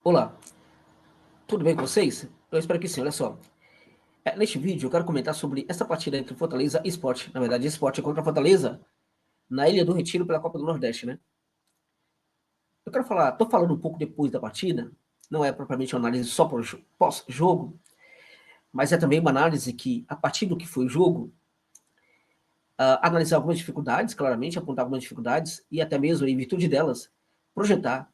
Olá, tudo bem com vocês? Eu espero que sim, olha só. Neste vídeo eu quero comentar sobre essa partida entre Fortaleza e Sport. Na verdade, Sport contra Fortaleza na Ilha do Retiro pela Copa do Nordeste, né? Eu quero falar, tô falando um pouco depois da partida, não é propriamente uma análise só pós-jogo, mas é também uma análise que, a partir do que foi o jogo, analisar algumas dificuldades, claramente, apontar algumas dificuldades e até mesmo, em virtude delas, projetar,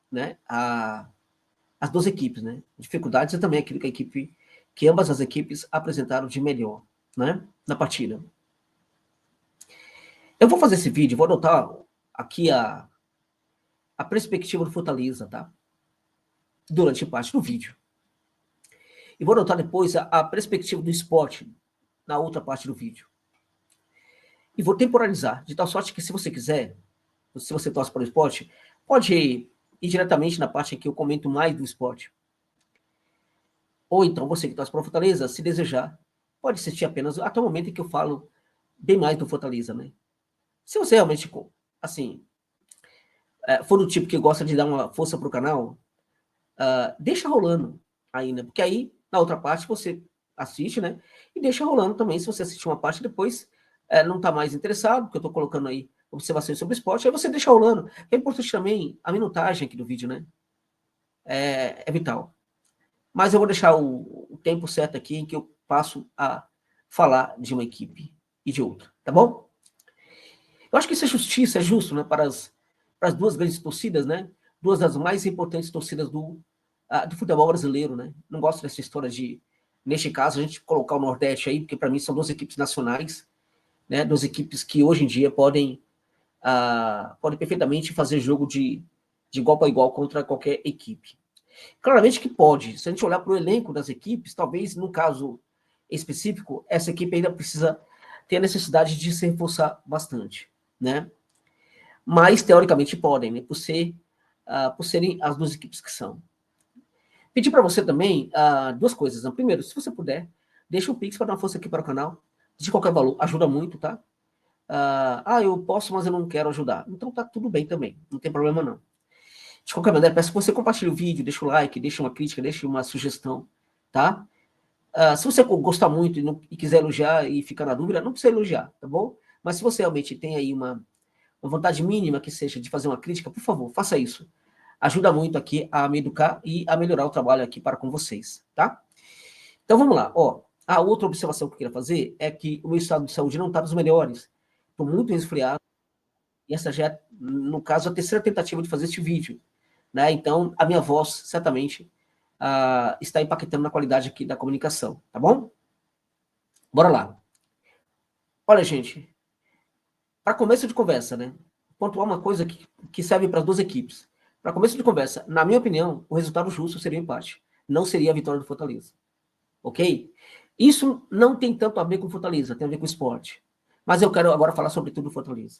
né, as duas equipes, né? Dificuldades é também aquilo que ambas as equipes apresentaram de melhor, né, na partida. Eu vou fazer esse vídeo, vou adotar aqui a perspectiva do Fortaleza, tá? Durante parte do vídeo. E vou adotar depois a perspectiva do esporte na outra parte do vídeo. E vou temporalizar, de tal sorte que, se você quiser, se você torce para o esporte, pode ir diretamente na parte em que eu comento mais do esporte. Ou então, você que torce para o Fortaleza, se desejar, pode assistir apenas até o momento em que eu falo bem mais do Fortaleza, né? Se você realmente, assim, for do tipo que gosta de dar uma força pro canal, deixa rolando ainda, porque aí, na outra parte, você assiste, né? E deixa rolando também, se você assistir uma parte depois, não tá mais interessado, porque eu tô colocando aí observações sobre o esporte, aí você deixa rolando. É importante também a minutagem aqui do vídeo, né? É vital. Mas eu vou deixar o tempo certo aqui em que eu passo a falar de uma equipe e de outra, tá bom? Eu acho que isso é justiça, é justo, né, para as duas grandes torcidas, né? Duas das mais importantes torcidas do futebol brasileiro, né? Não gosto dessa história de, neste caso, a gente colocar o Nordeste aí, porque para mim são duas equipes nacionais, né? Duas equipes que hoje em dia podem perfeitamente fazer jogo de igual para igual contra qualquer equipe. Claramente que pode. Se a gente olhar para o elenco das equipes, talvez no caso específico, essa equipe ainda precisa ter a necessidade de se reforçar bastante, né? Mas teoricamente podem, né? Por serem as duas equipes que são. Pedir para você também duas coisas. Né? Primeiro, se você puder, deixa o Pix para dar uma força aqui para o canal, de qualquer valor, ajuda muito, tá? Eu posso, mas eu não quero ajudar. Então tá tudo bem também, não tem problema não. De qualquer maneira, peço que você compartilhe o vídeo, deixa o like, deixa uma crítica, deixa uma sugestão, tá? Se você gostar muito e quiser elogiar e ficar na dúvida, não precisa elogiar, tá bom? Mas se você realmente tem aí uma vontade mínima que seja de fazer uma crítica, por favor, faça isso. Ajuda muito aqui a me educar e a melhorar o trabalho aqui para com vocês, tá? Então vamos lá, ó. A outra observação que eu queria fazer é que o meu estado de saúde não está dos melhores. Estou muito resfriado e essa já é, no caso, a terceira tentativa de fazer este vídeo, né? Então a minha voz certamente está impactando na qualidade aqui da comunicação, tá bom? Bora lá. Olha, gente, para começo de conversa, né? Pontuar uma coisa que serve para as duas equipes. Para começo de conversa, na minha opinião, o resultado justo seria o empate. Não seria a vitória do Fortaleza. Ok? Isso não tem tanto a ver com Fortaleza, tem a ver com esporte. Mas eu quero agora falar sobre tudo Fortaleza.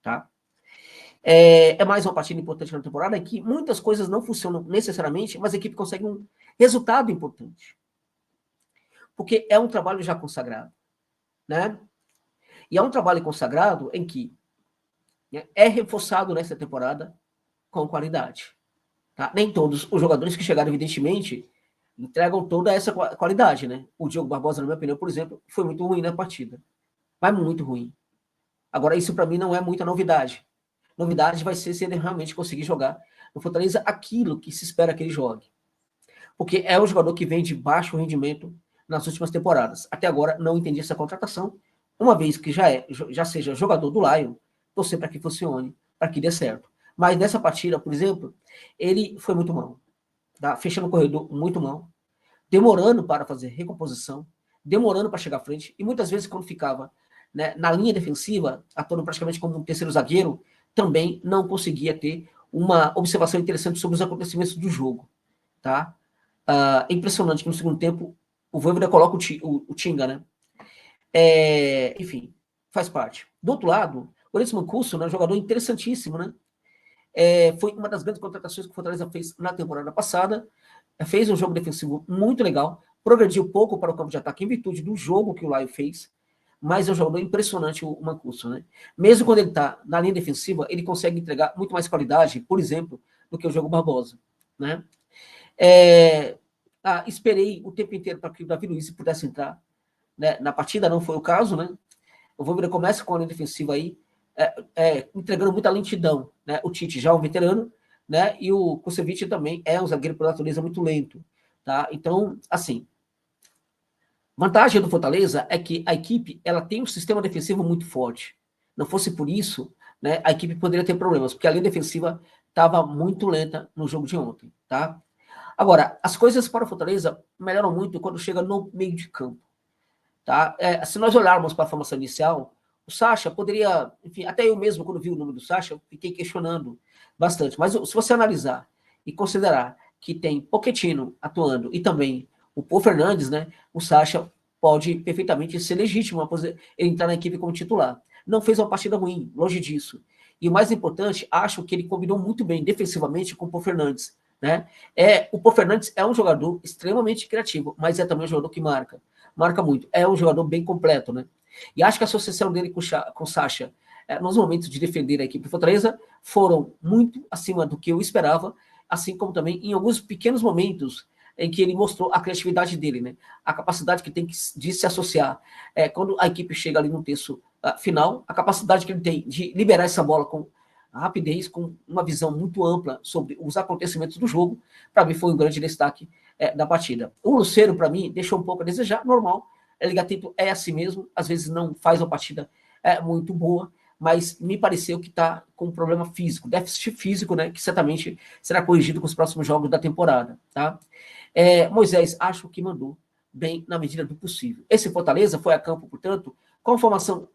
Tá? É mais uma partida importante na temporada em que muitas coisas não funcionam necessariamente, mas a equipe consegue um resultado importante. Porque é um trabalho já consagrado. Né? E é um trabalho consagrado em que é reforçado nessa temporada com qualidade. Tá? Nem todos os jogadores que chegaram, evidentemente, entregam toda essa qualidade. Né? O Diogo Barbosa, na minha opinião, por exemplo, foi muito ruim na partida. Mas muito ruim. Agora, isso para mim não é muita novidade. Novidade vai ser se ele realmente conseguir jogar no Fortaleza aquilo que se espera que ele jogue. Porque é um jogador que vem de baixo rendimento nas últimas temporadas. Até agora, não entendi essa contratação. Uma vez que já seja jogador do Lion, torcer para que funcione, para que dê certo. Mas nessa partida, por exemplo, ele foi muito mal. Tá? Fechando o corredor muito mal. Demorando para fazer recomposição. Demorando para chegar à frente. E muitas vezes, quando ficava, né, na linha defensiva, atuando praticamente como um terceiro zagueiro, também não conseguia ter uma observação interessante sobre os acontecimentos do jogo. Tá? É impressionante que no segundo tempo o Voivoda coloca o Tinga, né? Enfim, faz parte. Do outro lado, o Orestes Mancuso, né, um jogador interessantíssimo, né? Foi uma das grandes contratações que o Fortaleza fez na temporada passada. Fez um jogo defensivo muito legal, progrediu pouco para o campo de ataque em virtude do jogo que o Laio fez, mas é um jogador impressionante o Mancuso, né? Mesmo quando ele está na linha defensiva, ele consegue entregar muito mais qualidade, por exemplo, do que o Diogo Barbosa. né? Esperei o tempo inteiro para que o Davi Luiz pudesse entrar, né, na partida, não foi o caso, né? O Voivoda começa com a linha defensiva aí, entregando muita lentidão, né? O Tite já é um veterano, né? E o Kusevich também é um zagueiro por natureza muito lento, tá? Então, assim, vantagem do Fortaleza é que a equipe ela tem um sistema defensivo muito forte. Não fosse por isso, né, a equipe poderia ter problemas, porque a linha defensiva estava muito lenta no jogo de ontem, tá? Agora, as coisas para o Fortaleza melhoram muito quando chega no meio de campo. Tá? Se nós olharmos para a formação inicial, o Sacha poderia, enfim, até eu mesmo, quando vi o nome do Sacha, fiquei questionando bastante. Mas se você analisar e considerar que tem Pochettino atuando e também o Pô Fernandes, né, o Sacha pode perfeitamente ser legítimo ele entrar na equipe como titular. Não fez uma partida ruim, longe disso. E o mais importante, acho que ele combinou muito bem defensivamente com o Pô Fernandes. Né? O Pô Fernandes é um jogador extremamente criativo, mas é também um jogador que marca muito. É um jogador bem completo, né? E acho que a associação dele com o Sacha, nos momentos de defender a equipe do Fortaleza, foram muito acima do que eu esperava, assim como também em alguns pequenos momentos em que ele mostrou a criatividade dele, né? A capacidade que tem de se associar. Quando a equipe chega ali no terço final, a capacidade que ele tem de liberar essa bola com rapidez, com uma visão muito ampla sobre os acontecimentos do jogo, para mim foi um grande destaque da partida. O Lucero, para mim, deixou um pouco a desejar, normal. El Gatito é assim mesmo, às vezes não faz uma partida muito boa, mas me pareceu que está com um problema físico, déficit físico, né, que certamente será corrigido com os próximos jogos da temporada. Tá? Moisés, acho que mandou bem na medida do possível. Esse Fortaleza foi a campo, portanto, com uma formação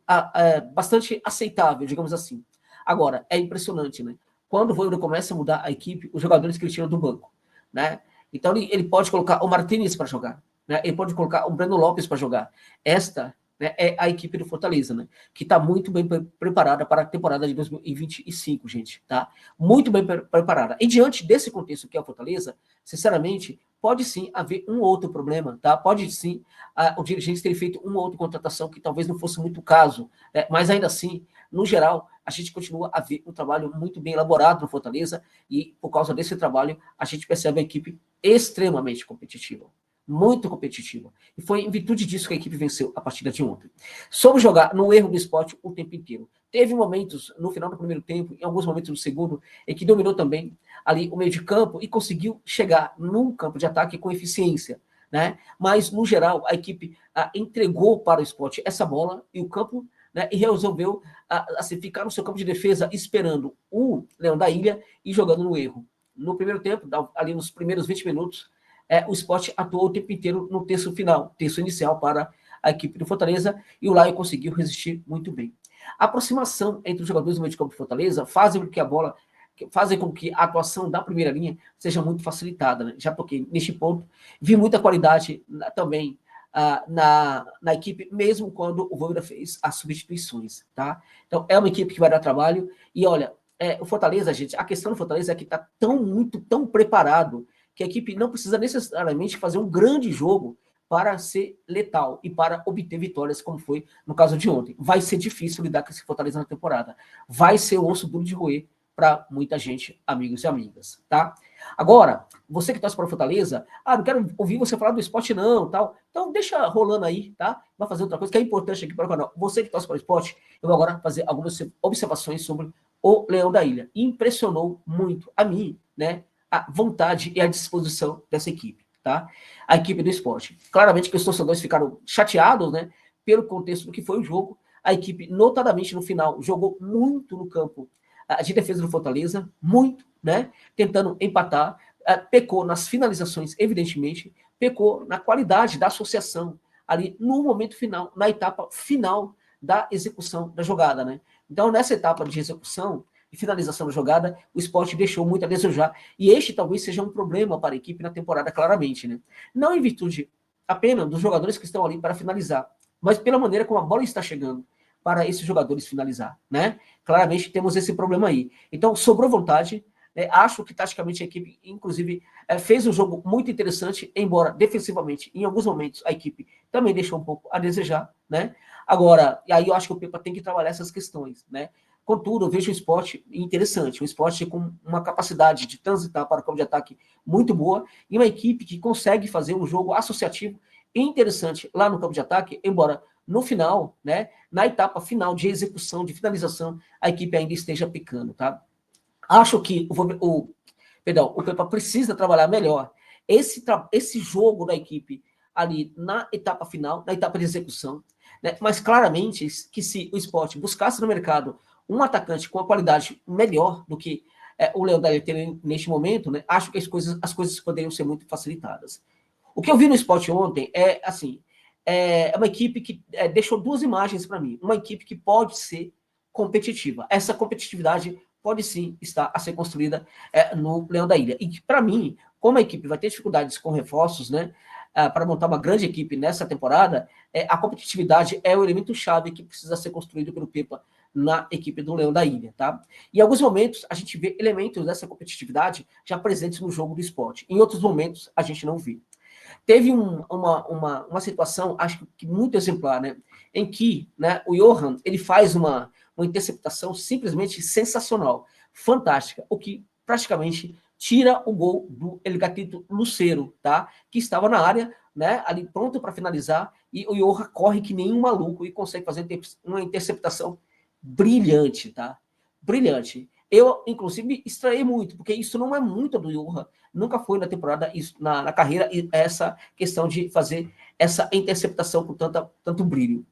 bastante aceitável, digamos assim. Agora, é impressionante, né? Quando o Voivoda começa a mudar a equipe, os jogadores que ele tira do banco, né? Então, ele pode colocar o Martínez para jogar, né? Ele pode colocar o Breno Lopes para jogar. Esta, né, é a equipe do Fortaleza, né? Que está muito bem preparada para a temporada de 2025, gente, tá? Muito bem preparada. E diante desse contexto que é o Fortaleza, sinceramente, pode sim haver um outro problema, tá? Pode sim o dirigente ter feito uma outra contratação que talvez não fosse muito o caso, né? Mas ainda assim, no geral, a gente continua a ver um trabalho muito bem elaborado no Fortaleza e, por causa desse trabalho, a gente percebe a equipe extremamente competitiva. Muito competitiva. E foi em virtude disso que a equipe venceu a partida de ontem. Soube jogar no erro do esporte o tempo inteiro. Teve momentos, no final do primeiro tempo, em alguns momentos no segundo, em que dominou também ali o meio de campo e conseguiu chegar num campo de ataque com eficiência. Né? Mas, no geral, a equipe entregou para o esporte essa bola e o campo, né, e resolveu assim, ficar no seu campo de defesa esperando o Leão da Ilha e jogando no erro. No primeiro tempo, ali nos primeiros 20 minutos, o Sport atuou o tempo inteiro no terço final, terço inicial para a equipe do Fortaleza, e o Laio conseguiu resistir muito bem. A aproximação entre os jogadores do meio de campo do Fortaleza fazem com que a atuação da primeira linha seja muito facilitada, né? Já porque, neste ponto, vi muita qualidade também na equipe, mesmo quando o Voivoda fez as substituições, tá? Então, é uma equipe que vai dar trabalho, e olha, o Fortaleza, gente, a questão do Fortaleza é que está tão preparado, que a equipe não precisa necessariamente fazer um grande jogo para ser letal e para obter vitórias, como foi no caso de ontem. Vai ser difícil lidar com esse Fortaleza na temporada. Vai ser o osso duro de roer para muita gente, amigos e amigas, tá? Agora, você que torce para o Fortaleza, não quero ouvir você falar do esporte não, tal. Então deixa rolando aí, tá? Vai fazer outra coisa que é importante aqui para o canal. Você que torce para o esporte, eu vou agora fazer algumas observações sobre o Leão da Ilha. Impressionou muito a mim, né? A vontade e a disposição dessa equipe, tá? A equipe do esporte. Claramente que os torcedores ficaram chateados, né? Pelo contexto do que foi o jogo. A equipe, notadamente no final, jogou muito no campo de defesa do Fortaleza, muito, né? Tentando empatar. Pecou nas finalizações, evidentemente. Pecou na qualidade da associação ali no momento final, na etapa final da execução da jogada, né? Então, nessa etapa de execução e finalização da jogada, o Sport deixou muito a desejar. E este talvez seja um problema para a equipe na temporada, claramente, né? Não em virtude apenas dos jogadores que estão ali para finalizar, mas pela maneira como a bola está chegando para esses jogadores finalizar, né? Claramente temos esse problema aí. Então, sobrou vontade. Acho que taticamente a equipe, inclusive, fez um jogo muito interessante, embora defensivamente, em alguns momentos, a equipe também deixou um pouco a desejar, né? Agora, e aí eu acho que o Pepa tem que trabalhar essas questões, né? Contudo, eu vejo o esporte interessante, um esporte com uma capacidade de transitar para o campo de ataque muito boa, e uma equipe que consegue fazer um jogo associativo interessante lá no campo de ataque, embora no final, né, na etapa final de execução, de finalização, a equipe ainda esteja picando, tá? Acho que o Pepa precisa trabalhar melhor esse jogo da equipe ali na etapa final, na etapa de execução, né? Mas claramente que se o Sport buscasse no mercado um atacante com uma qualidade melhor do que o Leão Daí tem neste momento, né? Acho que as coisas poderiam ser muito facilitadas. O que eu vi no Sport ontem é assim, é uma equipe que deixou duas imagens para mim. Uma equipe que pode ser competitiva. Essa competitividade pode sim estar a ser construída no Leão da Ilha. E que, para mim, como a equipe vai ter dificuldades com reforços, né, para montar uma grande equipe nessa temporada, a competitividade é o elemento chave que precisa ser construído pelo Pepa na equipe do Leão da Ilha, tá? Em alguns momentos, a gente vê elementos dessa competitividade já presentes no jogo do esporte. Em outros momentos, a gente não vê. Teve uma situação, acho que muito exemplar, né, em que, né, o Johan ele faz uma interceptação simplesmente sensacional, fantástica, o que praticamente tira o gol do El Gatito Lucero, tá? Que estava na área, né, ali pronto para finalizar, e o Johan corre que nem um maluco e consegue fazer uma interceptação brilhante, tá? Brilhante. Eu, inclusive, estranhei muito, porque isso não é muito do Johan, nunca foi na temporada, na carreira, essa questão de fazer essa interceptação com tanto brilho.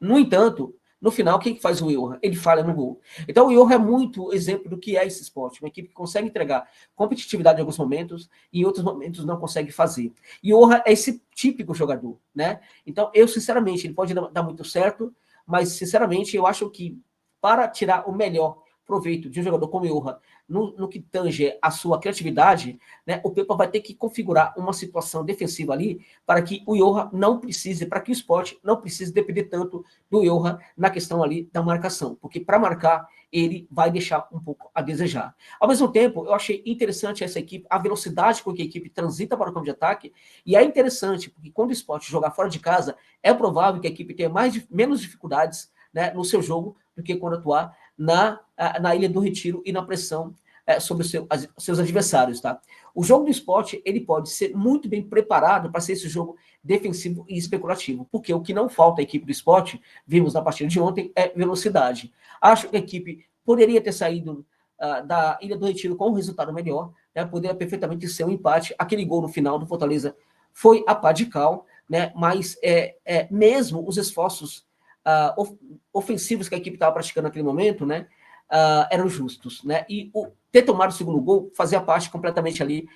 No entanto, no final, quem faz o Johan? Ele falha no gol. Então, o Johan é muito exemplo do que é esse esporte. Uma equipe que consegue entregar competitividade em alguns momentos e em outros momentos não consegue fazer. E o Johan é esse típico jogador, né? Então, eu, sinceramente, ele pode dar muito certo, mas, sinceramente, eu acho que para tirar o melhor proveito de um jogador como o Johan, no que tange a sua criatividade, né, o Pepa vai ter que configurar uma situação defensiva ali para que o Johan não precise, para que o Sport não precise depender tanto do Johan na questão ali da marcação, porque para marcar ele vai deixar um pouco a desejar. Ao mesmo tempo, eu achei interessante essa equipe, a velocidade com que a equipe transita para o campo de ataque, e é interessante, porque quando o Sport jogar fora de casa, é provável que a equipe tenha menos dificuldades, né, no seu jogo do que quando atuar na Ilha do Retiro e na pressão sobre seus adversários, tá? O jogo do esporte, ele pode ser muito bem preparado para ser esse jogo defensivo e especulativo, porque o que não falta à equipe do esporte, vimos na partida de ontem, é velocidade. Acho que a equipe poderia ter saído da Ilha do Retiro com um resultado melhor, né? Poderia perfeitamente ser um empate. Aquele gol no final do Fortaleza foi a pá de cal, né? Mas mesmo os esforços ofensivos que a equipe estava praticando naquele momento, né, eram justos, né? E ter tomado o segundo gol fazia parte completamente ali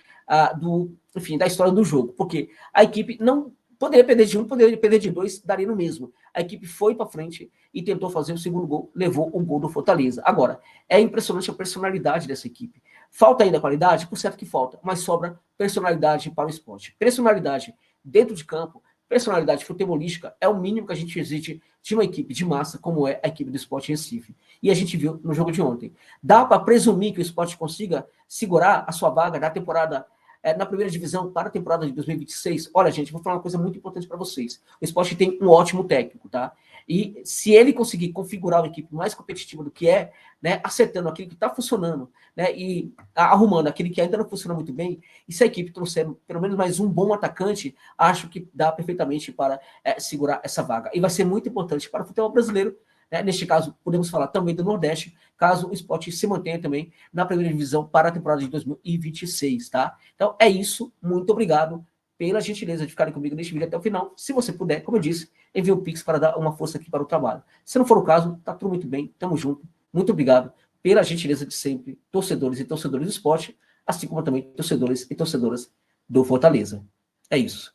enfim, da história do jogo, porque a equipe não poderia perder de um, poderia perder de dois, daria no mesmo. A equipe foi para frente e tentou fazer o segundo gol, levou o gol do Fortaleza. Agora, é impressionante a personalidade dessa equipe. Falta ainda qualidade? Por certo que falta, mas sobra personalidade para o esporte. Personalidade dentro de campo, personalidade futebolística é o mínimo que a gente exige de uma equipe de massa, como é a equipe do Sport Recife. E a gente viu no jogo de ontem. Dá para presumir que o Sport consiga segurar a sua vaga na temporada, na primeira divisão para a temporada de 2026? Olha, gente, vou falar uma coisa muito importante para vocês. O Sport tem um ótimo técnico, tá? E se ele conseguir configurar uma equipe mais competitiva do que né, acertando aquilo que está funcionando, né, e arrumando aquilo que ainda não funciona muito bem, e se a equipe trouxer pelo menos mais um bom atacante, acho que dá perfeitamente para segurar essa vaga. E vai ser muito importante para o futebol brasileiro, né? Neste caso, podemos falar também do Nordeste, caso o Sport se mantenha também na primeira divisão para a temporada de 2026, tá? Então é isso, muito obrigado pela gentileza de ficarem comigo neste vídeo até o final. Se você puder, como eu disse, envie um Pix para dar uma força aqui para o trabalho. Se não for o caso, tá tudo muito bem, tamo junto. Muito obrigado pela gentileza de sempre, torcedores e torcedoras do esporte, assim como também torcedores e torcedoras do Fortaleza. É isso.